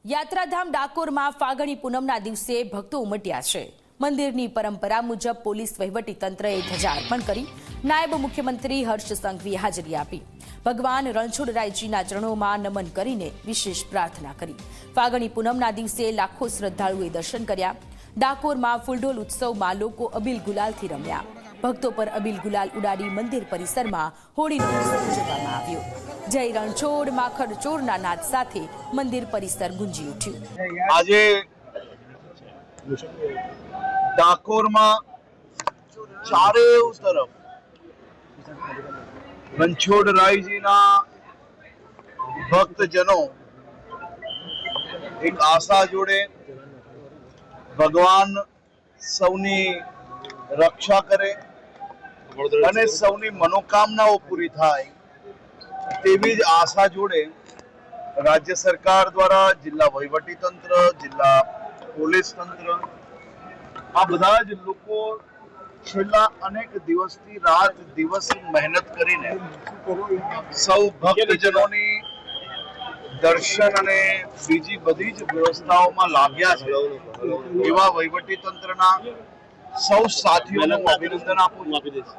યાત્રાધામ ડાકોરમાં ફાગણી પૂનમના દિવસે ભક્તો ઉમટ્યા છે। મંદિરની પરંપરા મુજબ પોલીસ વહીવટી તંત્રએ ધજા અર્પણ કરી। નાયબ મુખ્યમંત્રી હર્ષ સંઘવીએ હાજરી આપી। ભગવાન રણછોડરાયજીના ચરણોમાં નમન કરીને વિશેષ પ્રાર્થના કરી। ફાગણી પૂનમના દિવસે લાખો શ્રદ્ધાળુઓએ દર્શન કર્યા। ડાકોરમાં ફૂલડોલ ઉત્સવમાં લોકો અબીલ ગુલાલથી રમ્યા। ભક્તો પર અબીલ ગુલાલ ઉડાડી મંદિર પરિસરમાં હોળીનો ઉત્સવ ઉજવવામાં આવ્યો। જય રણછોડ માખણ ચોરના નાદ સાથે મંદિર પરિસર ગુંજી ઉઠ્યું। આજે ડાકોરમાં ચારેય તરફ રણછોડરાયજીના ભક્તજનો એક આશા જોડે ભગવાન સૌની રક્ષા કરે અને સૌની મનોકામનાઓ પૂરી થાય તેવી જ આશા જોડે રાજ્ય સરકાર દ્વારા જિલ્લા વહીવટી તંત્ર, જિલ્લા પોલીસ તંત્ર આ બધા જ લોકો છેલ્લા અનેક દિવસથી રાત દિવસ મહેનત કરીને સૌ ભક્તજનોની દર્શન અને બીજી બધી જ વ્યવસ્થાઓમાં લાગ્યા છે। એવા વહીવટી તંત્રના સૌ સાથીઓને હું અભિનંદન આપું છું।